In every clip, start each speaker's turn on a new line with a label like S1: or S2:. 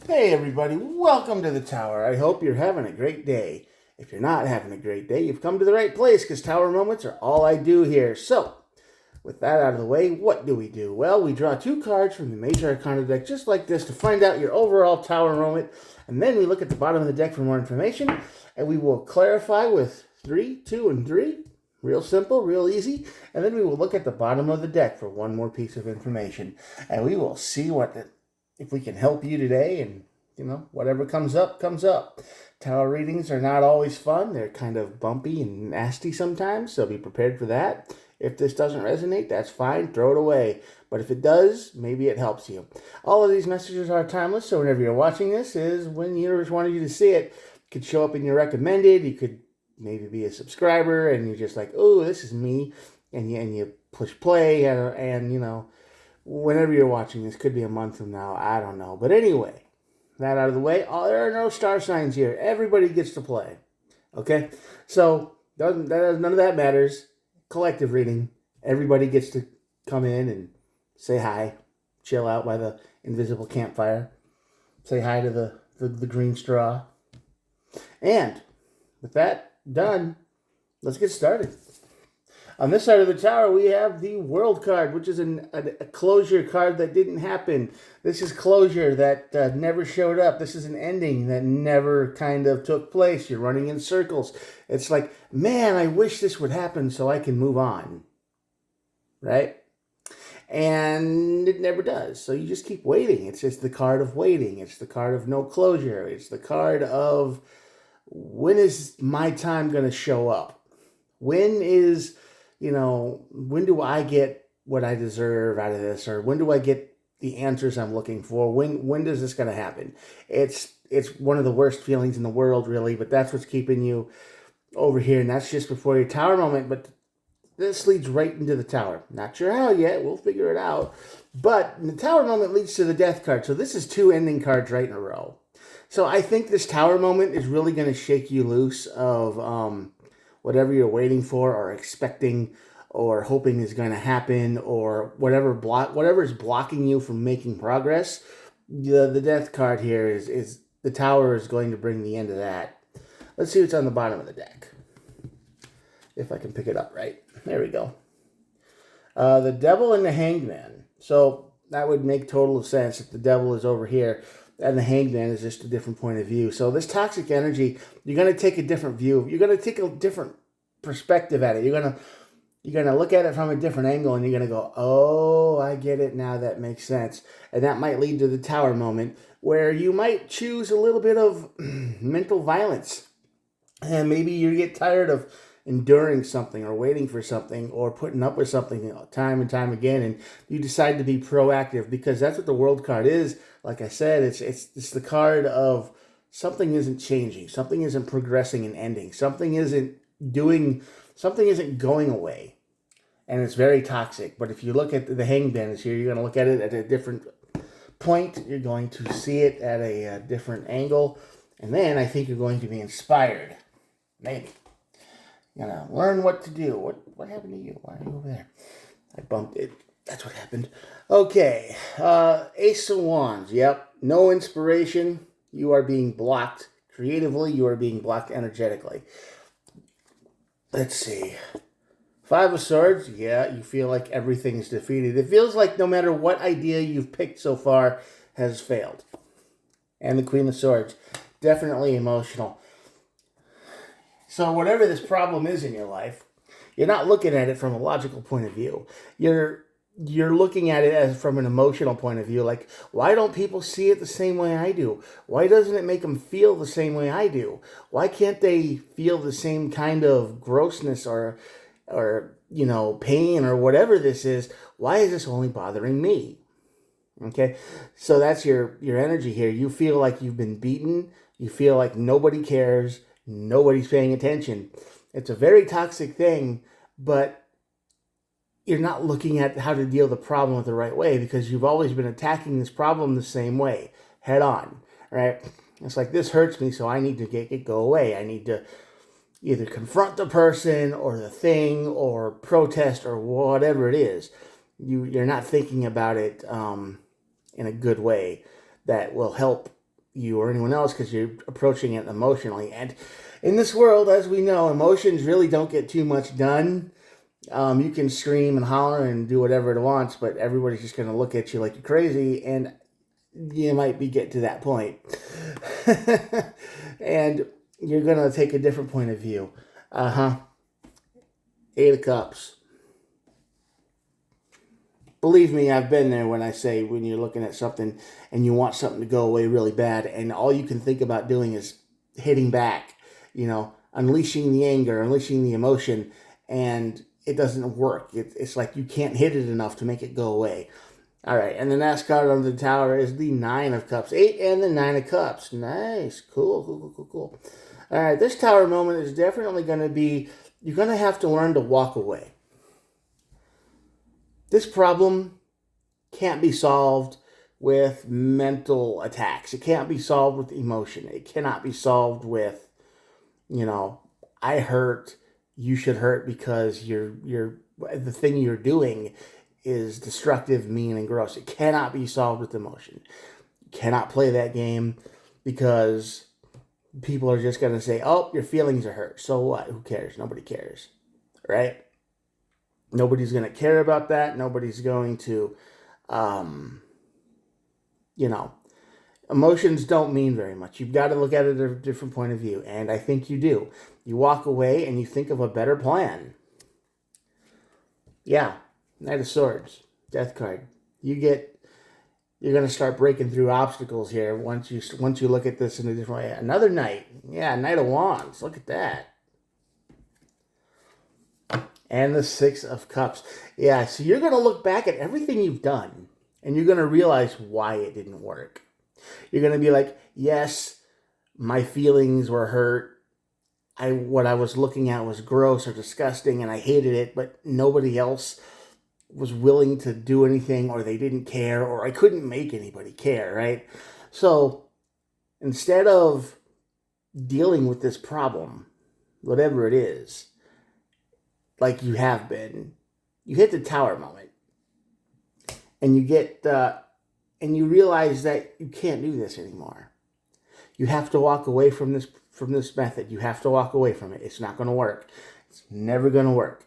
S1: Hey everybody, welcome to the Tower. I hope you're having a great day. If you're not having a great day, you've come to the right place because Tower Moments are all I do here. So, with that out of the way, what do? Well, we draw two cards from the Major Arcana deck just like this to find out your overall Tower Moment, and then we look at the bottom of the deck for more information, and we will clarify with 3, 2, and 3. Real simple, real easy. And then we will look at the bottom of the deck for one more piece of information. And we will see if we can help you today, and whatever comes up comes up. Tarot readings are not always fun. They're kind of bumpy and nasty sometimes, so be prepared for that. If this doesn't resonate, that's fine, throw it away. But if it does, maybe it helps you. All of these messages are timeless, so whenever you're watching this is when the universe wanted you to see it. It could show up in your recommended. You could maybe be a subscriber and you're just like, oh, this is me, and you push play, and whenever you're watching this, could be a month from now, I don't know. But anyway, that out of the way, there are no star signs here. Everybody gets to play. Okay? So none of that matters. Collective reading. Everybody gets to come in and say hi, chill out by the invisible campfire, say hi to the green straw. And with that done, let's get started. On this side of the tower, we have the World card, which is a closure card that didn't happen. This is closure that never showed up. This is an ending that never kind of took place. You're running in circles. It's like, man, I wish this would happen so I can move on. Right? And it never does. So you just keep waiting. It's just the card of waiting. It's the card of no closure. It's the card of, when is my time going to show up? When do I get what I deserve out of this? Or when do I get the answers I'm looking for? When does this going to happen? It's one of the worst feelings in the world, really, but that's what's keeping you over here. And that's just before your tower moment. But this leads right into the tower. Not sure how yet. We'll figure it out. But the tower moment leads to the death card. So this is two ending cards right in a row. So I think this tower moment is really going to shake you loose of whatever you're waiting for or expecting or hoping is going to happen, or whatever is blocking you from making progress. The death card here is the tower is going to bring the end of that. Let's see what's on the bottom of the deck. If I can pick it up right. There we go. The devil and the hanged man. So that would make total sense if the devil is over here and the hanged man is just a different point of view. So this toxic energy, you're going to take a different view. You're going to take a different perspective at it. You're going to look at it from a different angle, and you're going to go, oh, I get it now. That makes sense. And that might lead to the tower moment, where you might choose a little bit of mental violence. And maybe you get tired of enduring something or waiting for something or putting up with something time and time again, and you decide to be proactive, because that's what the World card is. Like I said, it's the card of something isn't changing, something isn't progressing and ending, something isn't going away, and it's very toxic. But if you look at the hanged man here, you're going to look at it at a different point. You're going to see it at a different angle, and then I think you're going to be inspired. Maybe. Learn what to do. What happened to you? Why are you over there? I bumped it. That's what happened. Okay. Ace of Wands. Yep. No inspiration. You are being blocked creatively. You are being blocked energetically. Let's see. Five of Swords. Yeah, you feel like everything's defeated. It feels like no matter what idea you've picked so far has failed. And the Queen of Swords. Definitely emotional. So whatever this problem is in your life, you're not looking at it from a logical point of view. You're looking at it as from an emotional point of view. Like, why don't people see it the same way I do? Why doesn't it make them feel the same way I do? Why can't they feel the same kind of grossness or pain or whatever this is? Why is this only bothering me? Okay, so that's your energy here. You feel like you've been beaten. You feel like nobody cares. Nobody's paying attention. It's a very toxic thing, but you're not looking at how to deal with the problem the right way, because you've always been attacking this problem the same way, head on, right? It's like, this hurts me, so I need to get it go away. I need to either confront the person or the thing or protest or whatever it is. You're not thinking about it in a good way that will help you or anyone else because you're approaching it emotionally. And in this world, as we know, emotions really don't get too much done. You can scream and holler and do whatever it wants, but everybody's just going to look at you like you're crazy, and you might be getting to that point. And you're going to take a different point of view. Eight of Cups. Believe me, I've been there when I say when you're looking at something and you want something to go away really bad, and all you can think about doing is hitting back, unleashing the anger, unleashing the emotion, and it doesn't work. It's like you can't hit it enough to make it go away. All right, and the last card on the tower is the Nine of Cups. 8 and the Nine of Cups. Nice. Cool. All right, this tower moment is definitely going to be, you're going to have to learn to walk away. This problem can't be solved with mental attacks. It can't be solved with emotion. It cannot be solved with, I hurt, you should hurt because the thing you're doing is destructive, mean, and gross. It cannot be solved with emotion. You cannot play that game because people are just going to say, oh, your feelings are hurt. So what? Who cares? Nobody cares. Right? Nobody's going to care about that. Nobody's going to, emotions don't mean very much. You've got to look at it at a different point of view. And I think you do. You walk away and you think of a better plan. Yeah. Knight of Swords. Death card. You're going to start breaking through obstacles here once you look at this in a different way. Another knight. Yeah, Knight of Wands. Look at that. And the Six of Cups. Yeah, so you're going to look back at everything you've done, and you're going to realize why it didn't work. You're going to be like, yes, my feelings were hurt. What I was looking at was gross or disgusting, and I hated it, but nobody else was willing to do anything, or they didn't care, or I couldn't make anybody care, right? So instead of dealing with this problem, whatever it is, like you have been, you hit the tower moment, and and you realize that you can't do this anymore. You have to walk away from this method. You have to walk away from it. It's not going to work. It's never going to work.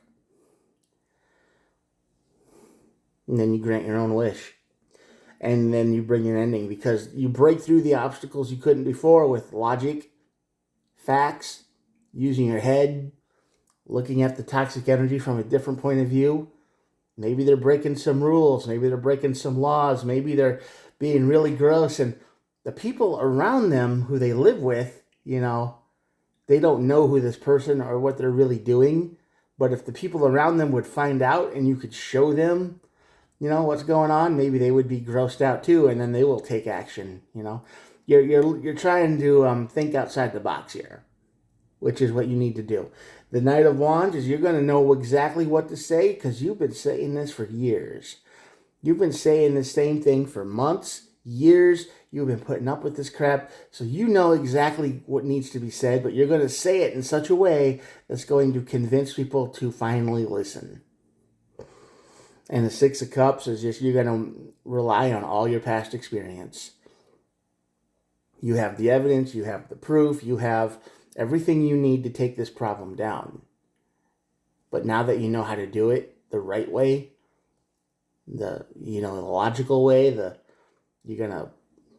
S1: And then you grant your own wish. And then you bring an ending because you break through the obstacles you couldn't before with logic, facts, using your head, looking at the toxic energy from a different point of view. Maybe they're breaking some rules. Maybe they're breaking some laws. Maybe they're being really gross. And the people around them who they live with, they don't know who this person or what they're really doing. But if the people around them would find out and you could show them, what's going on, maybe they would be grossed out too, and then they will take action. You're trying to think outside the box here, which is what you need to do. The Knight of Wands is you're going to know exactly what to say because you've been saying this for years. You've been saying the same thing for months, years. You've been putting up with this crap, so you know exactly what needs to be said, but you're going to say it in such a way that's going to convince people to finally listen. And the Six of Cups is just you're going to rely on all your past experience. You have the evidence, you have the proof, you have everything you need to take this problem down. But now that you know how to do it the right way, the logical way, you're going to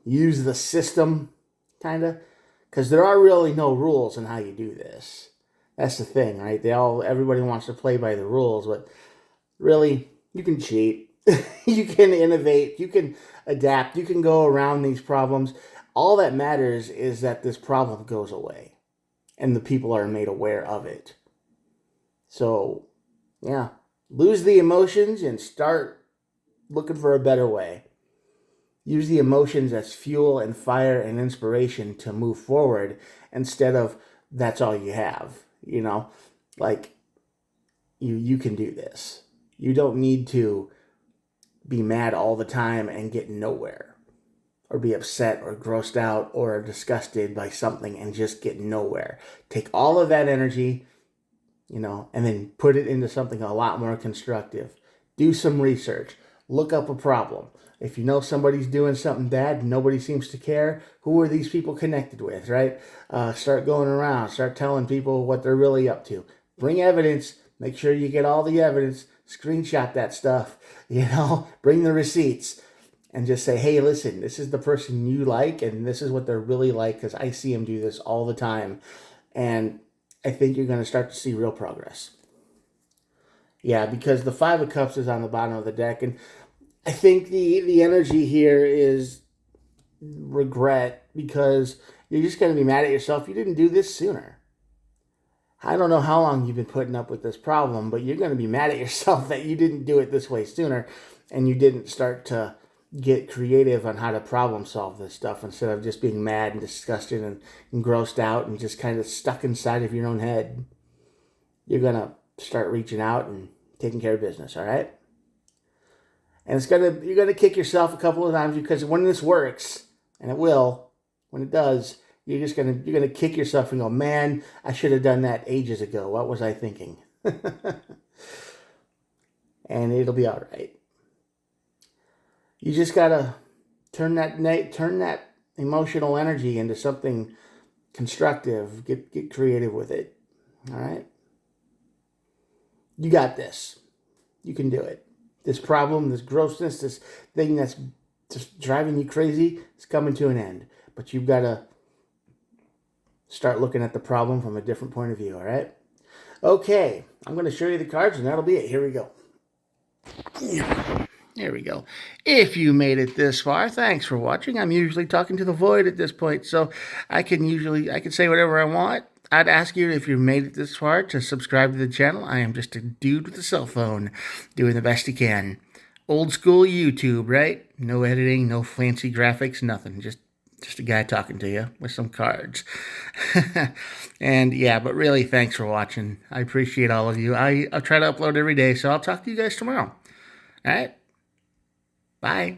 S1: use the system, kind of, because there are really no rules in how you do this. That's the thing, right? Everybody wants to play by the rules, but really, you can cheat. You can innovate. You can adapt. You can go around these problems. All that matters is that this problem goes away and the people are made aware of it. So, yeah, lose the emotions and start looking for a better way. Use the emotions as fuel and fire and inspiration to move forward instead of that's all you have. Like you can do this. You don't need to be mad all the time and get nowhere, or be upset or grossed out or disgusted by something and just get nowhere. Take all of that energy, and then put it into something a lot more constructive. Do some research. Look up a problem. If you know somebody's doing something bad and nobody seems to care, who are these people connected with, right? Start going around. Start telling people what they're really up to. Bring evidence. Make sure you get all the evidence. Screenshot that stuff. Bring the receipts. And just say, hey, listen, this is the person you like, and this is what they're really like, because I see them do this all the time. And I think you're going to start to see real progress. Yeah, because the Five of Cups is on the bottom of the deck, and I think the energy here is regret, because you're just going to be mad at yourself. You didn't do this sooner. I don't know how long you've been putting up with this problem, but you're going to be mad at yourself that you didn't do it this way sooner, and you didn't start to get creative on how to problem solve this stuff instead of just being mad and disgusted and grossed out and just kind of stuck inside of your own head. You're going to start reaching out and taking care of business, all right? And you're going to kick yourself a couple of times, because when this works, and it will, when it does, you're going to kick yourself and go, man, I should have done that ages ago. What was I thinking? And it'll be all right. You just got to turn that emotional energy into something constructive. Get creative with it. All right? You got this. You can do it. This problem, this grossness, this thing that's just driving you crazy, is coming to an end. But you've got to start looking at the problem from a different point of view, all right? Okay, I'm going to show you the cards, and that'll be it. Here we go. There we go. If you made it this far, thanks for watching. I'm usually talking to the void at this point, so I can say whatever I want. I'd ask you, if you made it this far, to subscribe to the channel. I am just a dude with a cell phone doing the best he can. Old school YouTube, right? No editing, no fancy graphics, nothing. Just a guy talking to you with some cards. And yeah, but really, thanks for watching. I appreciate all of you. I'll try to upload every day, so I'll talk to you guys tomorrow. All right? Bye.